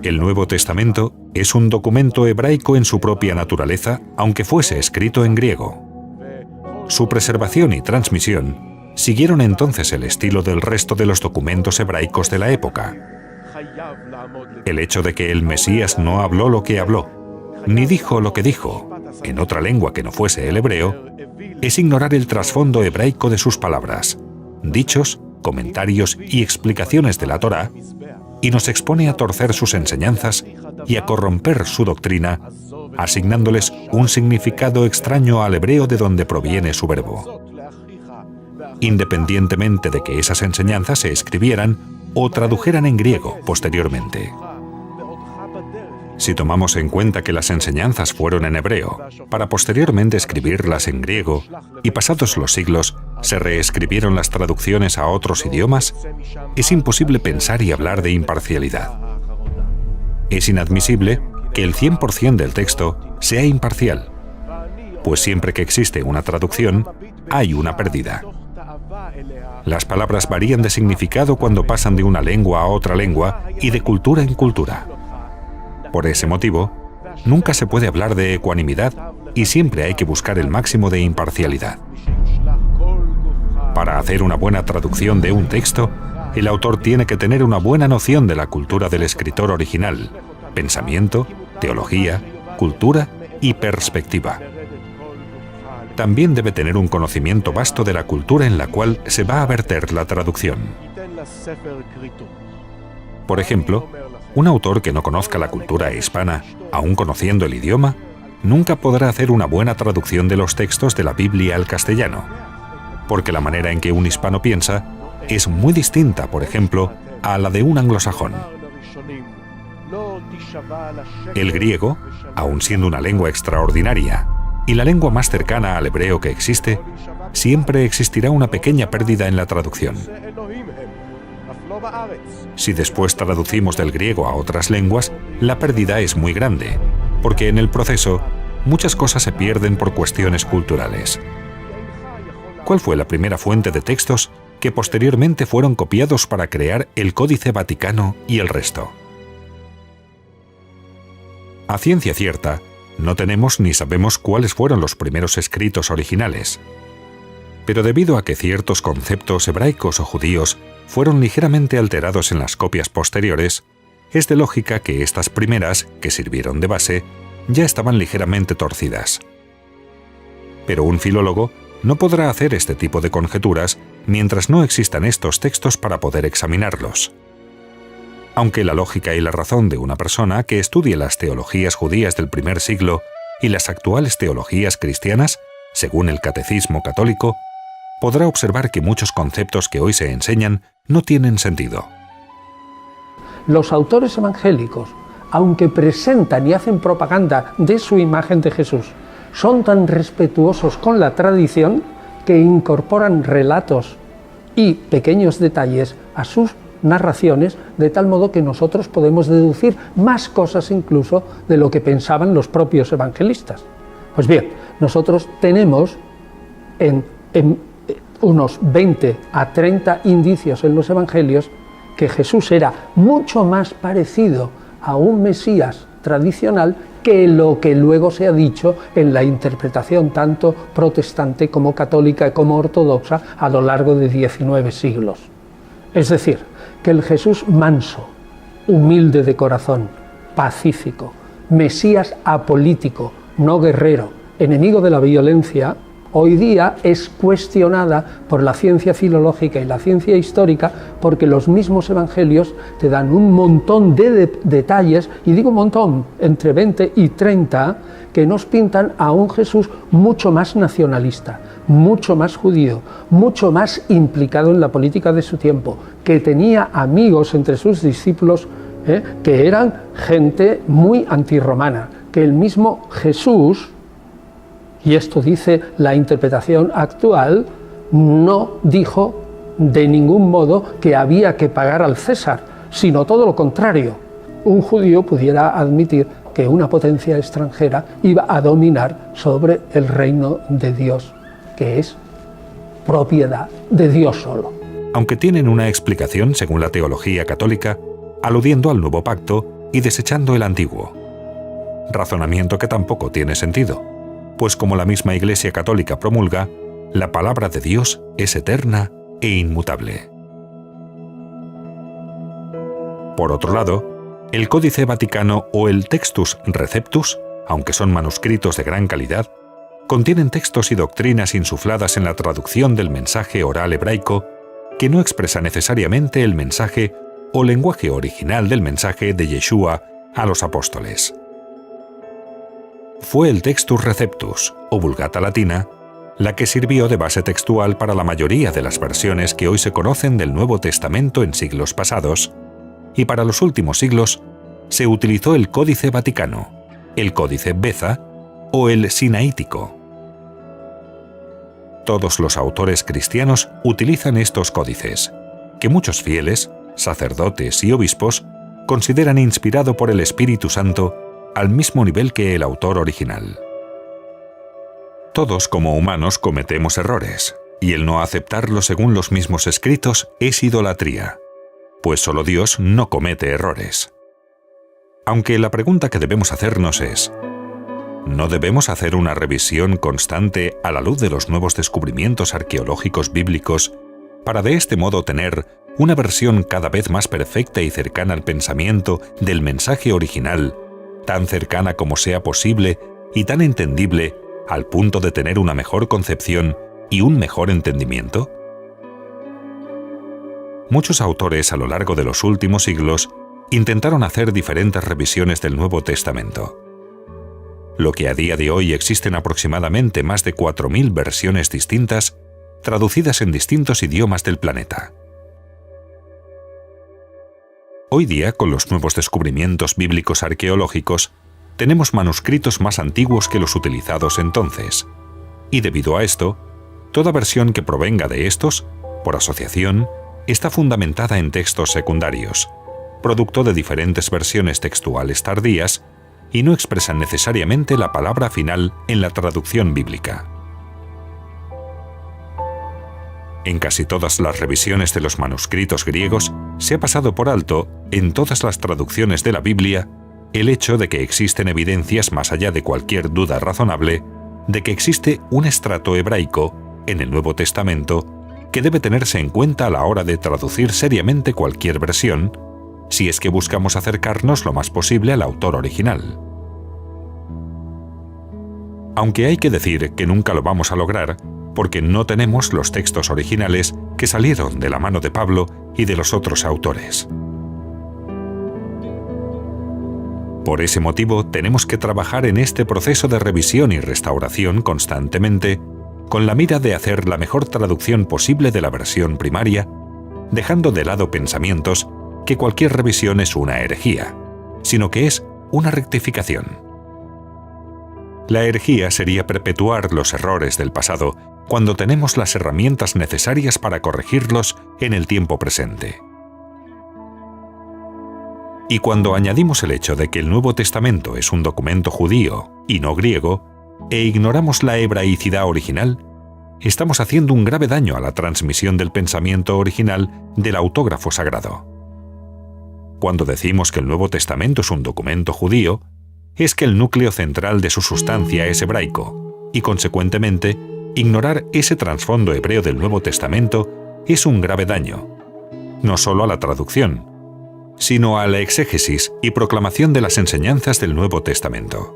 El Nuevo Testamento es un documento hebraico en su propia naturaleza, aunque fuese escrito en griego. Su preservación y transmisión siguieron entonces el estilo del resto de los documentos hebraicos de la época. El hecho de que el Mesías no habló lo que habló, ni dijo lo que dijo, en otra lengua que no fuese el hebreo, es ignorar el trasfondo hebraico de sus palabras, dichos, comentarios y explicaciones de la Torá, y nos expone a torcer sus enseñanzas y a corromper su doctrina, asignándoles un significado extraño al hebreo de donde proviene su verbo. Independientemente de que esas enseñanzas se escribieran o tradujeran en griego posteriormente. Si tomamos en cuenta que las enseñanzas fueron en hebreo, para posteriormente escribirlas en griego, y pasados los siglos se reescribieron las traducciones a otros idiomas, es imposible pensar y hablar de imparcialidad. Es inadmisible que el 100% del texto sea imparcial, pues siempre que existe una traducción, hay una pérdida. Las palabras varían de significado cuando pasan de una lengua a otra lengua y de cultura en cultura. Por ese motivo, nunca se puede hablar de ecuanimidad y siempre hay que buscar el máximo de imparcialidad. Para hacer una buena traducción de un texto, el autor tiene que tener una buena noción de la cultura del escritor original, pensamiento, teología, cultura y perspectiva. También debe tener un conocimiento vasto de la cultura en la cual se va a verter la traducción. Por ejemplo, un autor que no conozca la cultura hispana, aun conociendo el idioma, nunca podrá hacer una buena traducción de los textos de la Biblia al castellano, porque la manera en que un hispano piensa es muy distinta, por ejemplo, a la de un anglosajón. El griego, aun siendo una lengua extraordinaria y la lengua más cercana al hebreo que existe, siempre existirá una pequeña pérdida en la traducción. Si después traducimos del griego a otras lenguas, la pérdida es muy grande, porque en el proceso muchas cosas se pierden por cuestiones culturales. ¿Cuál fue la primera fuente de textos que posteriormente fueron copiados para crear el Códice Vaticano y el resto? A ciencia cierta, no tenemos ni sabemos cuáles fueron los primeros escritos originales. Pero debido a que ciertos conceptos hebraicos o judíos fueron ligeramente alterados en las copias posteriores, es de lógica que estas primeras, que sirvieron de base, ya estaban ligeramente torcidas. Pero un filólogo no podrá hacer este tipo de conjeturas mientras no existan estos textos para poder examinarlos. Aunque la lógica y la razón de una persona que estudie las teologías judías del primer siglo y las actuales teologías cristianas, según el Catecismo Católico, podrá observar que muchos conceptos que hoy se enseñan no tienen sentido. Los autores evangélicos, aunque presentan y hacen propaganda de su imagen de Jesús, son tan respetuosos con la tradición que incorporan relatos y pequeños detalles a sus narraciones, de tal modo que nosotros podemos deducir más cosas incluso de lo que pensaban los propios evangelistas. Pues bien, nosotros tenemos en unos 20 a 30 indicios en los evangelios que Jesús era mucho más parecido a un Mesías tradicional que lo que luego se ha dicho en la interpretación tanto protestante como católica como ortodoxa a lo largo de 19 siglos. Es decir, que el Jesús manso, humilde de corazón, pacífico, Mesías apolítico, no guerrero, enemigo de la violencia, hoy día es cuestionada por la ciencia filológica y la ciencia histórica, porque los mismos evangelios te dan un montón de detalles, y digo un montón, entre 20 y 30, que nos pintan a un Jesús mucho más nacionalista, mucho más judío, mucho más implicado en la política de su tiempo, que tenía amigos entre sus discípulos que eran gente muy antirromana, que el mismo Jesús, y esto dice la interpretación actual, no dijo de ningún modo que había que pagar al César, sino todo lo contrario. Un judío pudiera admitir que una potencia extranjera iba a dominar sobre el reino de Dios, que es propiedad de Dios solo. Aunque tienen una explicación según la teología católica, aludiendo al nuevo pacto y desechando el antiguo. Razonamiento que tampoco tiene sentido, pues como la misma Iglesia Católica promulga, la palabra de Dios es eterna e inmutable. Por otro lado, el Códice Vaticano o el Textus Receptus, aunque son manuscritos de gran calidad, contienen textos y doctrinas insufladas en la traducción del mensaje oral hebraico que no expresa necesariamente el mensaje o lenguaje original del mensaje de Yeshua a los apóstoles. Fue el Textus Receptus, o Vulgata Latina, la que sirvió de base textual para la mayoría de las versiones que hoy se conocen del Nuevo Testamento en siglos pasados, y para los últimos siglos se utilizó el Códice Vaticano, el Códice Beza o el Sinaítico. Todos los autores cristianos utilizan estos códices, que muchos fieles, sacerdotes y obispos consideran inspirado por el Espíritu Santo al mismo nivel que el autor original. Todos como humanos cometemos errores, y el no aceptarlos según los mismos escritos es idolatría, pues solo Dios no comete errores. Aunque la pregunta que debemos hacernos es, ¿no debemos hacer una revisión constante a la luz de los nuevos descubrimientos arqueológicos bíblicos para de este modo tener una versión cada vez más perfecta y cercana al pensamiento del mensaje original, tan cercana como sea posible y tan entendible al punto de tener una mejor concepción y un mejor entendimiento? Muchos autores a lo largo de los últimos siglos intentaron hacer diferentes revisiones del Nuevo Testamento. Lo que a día de hoy existen aproximadamente más de 4.000 versiones distintas, traducidas en distintos idiomas del planeta. Hoy día, con los nuevos descubrimientos bíblicos arqueológicos, tenemos manuscritos más antiguos que los utilizados entonces, y debido a esto, toda versión que provenga de estos, por asociación, está fundamentada en textos secundarios, producto de diferentes versiones textuales tardías, y no expresan necesariamente la palabra final en la traducción bíblica. En casi todas las revisiones de los manuscritos griegos se ha pasado por alto, en todas las traducciones de la Biblia, el hecho de que existen evidencias más allá de cualquier duda razonable de que existe un estrato hebraico en el Nuevo Testamento que debe tenerse en cuenta a la hora de traducir seriamente cualquier versión, si es que buscamos acercarnos lo más posible al autor original. Aunque hay que decir que nunca lo vamos a lograr, porque no tenemos los textos originales que salieron de la mano de Pablo y de los otros autores. Por ese motivo, tenemos que trabajar en este proceso de revisión y restauración constantemente, con la mira de hacer la mejor traducción posible de la versión primaria, dejando de lado pensamientos que cualquier revisión es una herejía, sino que es una rectificación. La herejía sería perpetuar los errores del pasado cuando tenemos las herramientas necesarias para corregirlos en el tiempo presente. Y cuando añadimos el hecho de que el Nuevo Testamento es un documento judío y no griego, e ignoramos la hebraicidad original, estamos haciendo un grave daño a la transmisión del pensamiento original del autógrafo sagrado. Cuando decimos que el Nuevo Testamento es un documento judío, es que el núcleo central de su sustancia es hebraico, y consecuentemente, ignorar ese trasfondo hebreo del Nuevo Testamento es un grave daño, no solo a la traducción, sino a la exégesis y proclamación de las enseñanzas del Nuevo Testamento.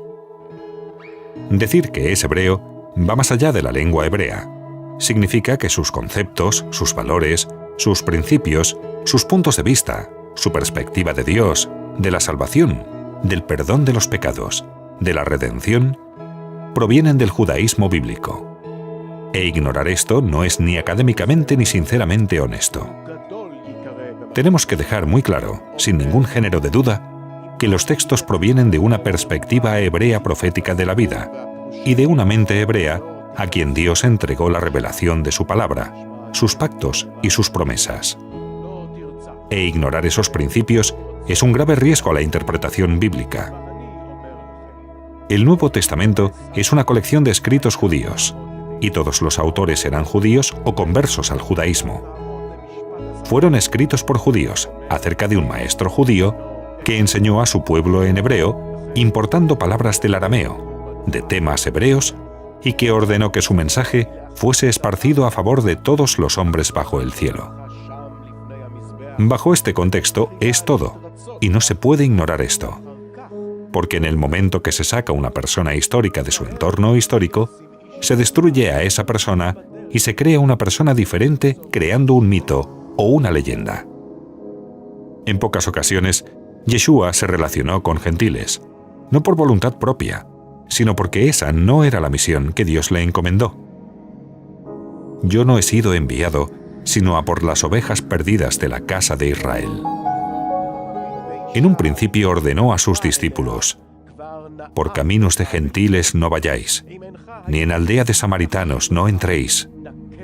Decir que es hebreo va más allá de la lengua hebrea. Significa que sus conceptos, sus valores, sus principios, sus puntos de vista, su perspectiva de Dios, de la salvación, del perdón de los pecados, de la redención, provienen del judaísmo bíblico. E ignorar esto no es ni académicamente ni sinceramente honesto. Tenemos que dejar muy claro, sin ningún género de duda, que los textos provienen de una perspectiva hebrea profética de la vida y de una mente hebrea a quien Dios entregó la revelación de su palabra, sus pactos y sus promesas. E ignorar esos principios es un grave riesgo a la interpretación bíblica. El Nuevo Testamento es una colección de escritos judíos, y todos los autores eran judíos o conversos al judaísmo. Fueron escritos por judíos acerca de un maestro judío que enseñó a su pueblo en hebreo, importando palabras del arameo, de temas hebreos, y que ordenó que su mensaje fuese esparcido a favor de todos los hombres bajo el cielo. Bajo este contexto es todo, y no se puede ignorar esto. Porque en el momento que se saca una persona histórica de su entorno histórico, se destruye a esa persona y se crea una persona diferente creando un mito o una leyenda. En pocas ocasiones, Yeshua se relacionó con gentiles, no por voluntad propia, sino porque esa no era la misión que Dios le encomendó. Yo no he sido enviado, sino a por las ovejas perdidas de la casa de Israel. En un principio ordenó a sus discípulos: por caminos de gentiles no vayáis, ni en aldea de samaritanos no entréis,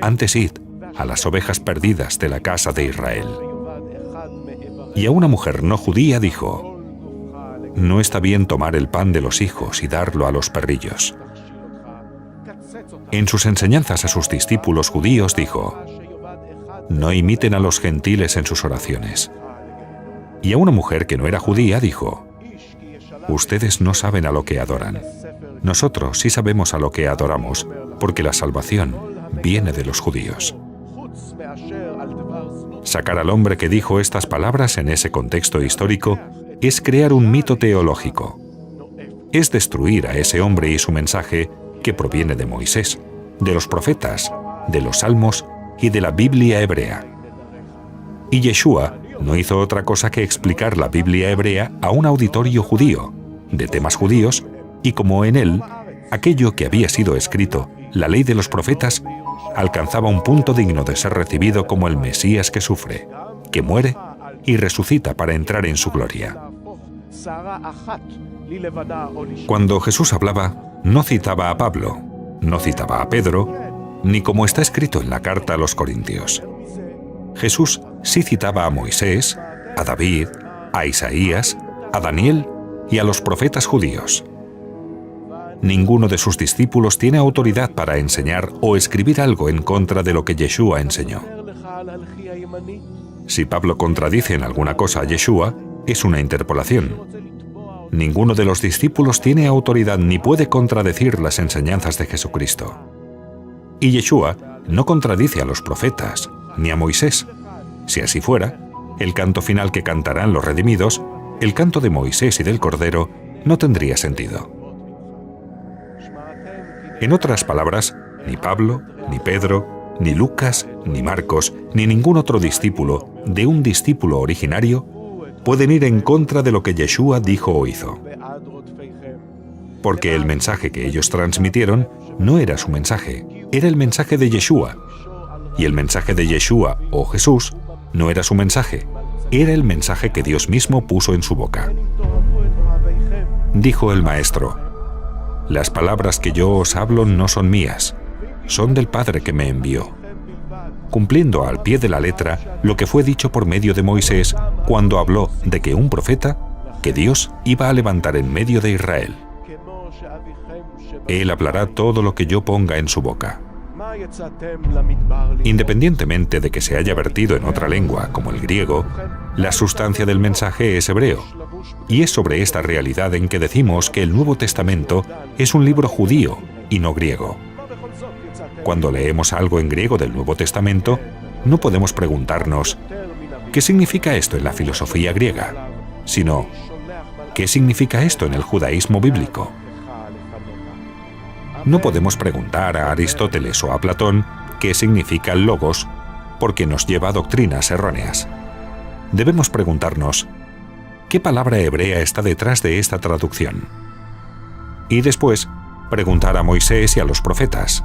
antes id a las ovejas perdidas de la casa de Israel. Y a una mujer no judía dijo: no está bien tomar el pan de los hijos y darlo a los perrillos. En sus enseñanzas a sus discípulos judíos dijo: no imiten a los gentiles en sus oraciones. Y a una mujer que no era judía dijo: ustedes no saben a lo que adoran. Nosotros sí sabemos a lo que adoramos, porque la salvación viene de los judíos. Sacar al hombre que dijo estas palabras en ese contexto histórico es crear un mito teológico. Es destruir a ese hombre y su mensaje que proviene de Moisés, de los profetas, de los salmos y de la Biblia hebrea. Y Yeshua no hizo otra cosa que explicar la Biblia hebrea a un auditorio judío, de temas judíos, y como en él, aquello que había sido escrito, la ley de los profetas, alcanzaba un punto digno de ser recibido como el Mesías que sufre, que muere y resucita para entrar en su gloria. Cuando Jesús hablaba, no citaba a Pablo, no citaba a Pedro, ni como está escrito en la carta a los Corintios. Jesús sí citaba a Moisés, a David, a Isaías, a Daniel y a los profetas judíos. Ninguno de sus discípulos tiene autoridad para enseñar o escribir algo en contra de lo que Yeshua enseñó. Si Pablo contradice en alguna cosa a Yeshua, es una interpolación. Ninguno de los discípulos tiene autoridad ni puede contradecir las enseñanzas de Jesucristo. Y Yeshua no contradice a los profetas, ni a Moisés. Si así fuera, el canto final que cantarán los redimidos, el canto de Moisés y del Cordero, no tendría sentido. En otras palabras, ni Pablo, ni Pedro, ni Lucas, ni Marcos, ni ningún otro discípulo de un discípulo originario pueden ir en contra de lo que Yeshua dijo o hizo. porque el mensaje que ellos transmitieron no era su mensaje, era el mensaje de Yeshua. Y el mensaje de Yeshua, o Jesús, no era su mensaje, era el mensaje que Dios mismo puso en su boca. Dijo el Maestro: las palabras que yo os hablo no son mías, son del Padre que me envió, cumpliendo al pie de la letra lo que fue dicho por medio de Moisés cuando habló de que un profeta que Dios iba a levantar en medio de Israel. Él hablará todo lo que yo ponga en su boca. Independientemente de que se haya vertido en otra lengua, como el griego, la sustancia del mensaje es hebreo, y es sobre esta realidad en que decimos que el Nuevo Testamento es un libro judío y no griego. Cuando leemos algo en griego del Nuevo Testamento, no podemos preguntarnos ¿qué significa esto en la filosofía griega?, sino ¿qué significa esto en el judaísmo bíblico? No podemos preguntar a Aristóteles o a Platón qué significa el logos, porque nos lleva a doctrinas erróneas. Debemos preguntarnos ¿qué palabra hebrea está detrás de esta traducción? Y después, preguntar a Moisés y a los profetas.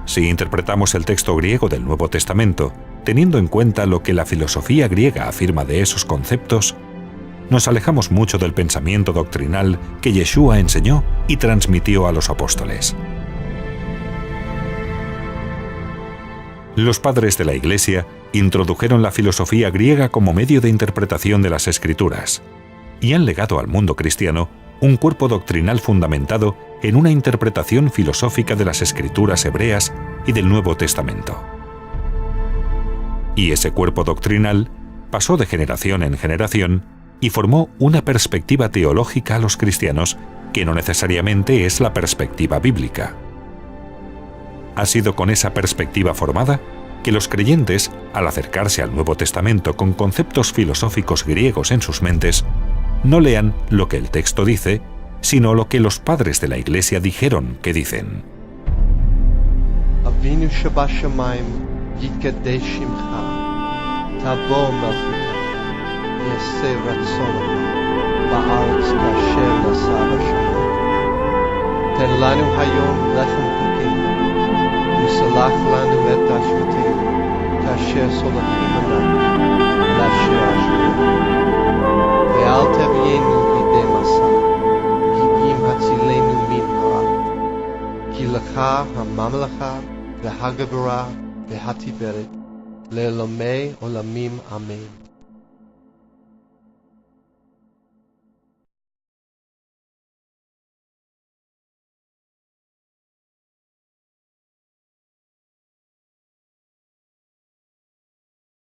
Si interpretamos el texto griego del Nuevo Testamento, teniendo en cuenta lo que la filosofía griega afirma de esos conceptos, nos alejamos mucho del pensamiento doctrinal que Yeshua enseñó y transmitió a los apóstoles. Los padres de la Iglesia introdujeron la filosofía griega como medio de interpretación de las Escrituras y han legado al mundo cristiano un cuerpo doctrinal fundamentado en una interpretación filosófica de las Escrituras hebreas y del Nuevo Testamento. Y ese cuerpo doctrinal pasó de generación en generación y formó una perspectiva teológica a los cristianos que no necesariamente es la perspectiva bíblica. Ha sido con esa perspectiva formada que los creyentes, al acercarse al Nuevo Testamento con conceptos filosóficos griegos en sus mentes, no lean lo que el texto dice, sino lo que los padres de la Iglesia dijeron que dicen. Avinu shebashamayim yitkadesh shimcha, tavo malchuta, yaseh ratzono, ba'aretz kasher nasa b'shamayim. Ten lanu hayom lechem pukenu, usalach lanu et ashutenu, kasher solachim ananu, lasher ashutenu. Ve'al tevienu bidei masa, gigim hatzilenu min hara, ki lecha hamamlecha, ve'hagavara, ve'hatiberet, le'elamei olamim amen.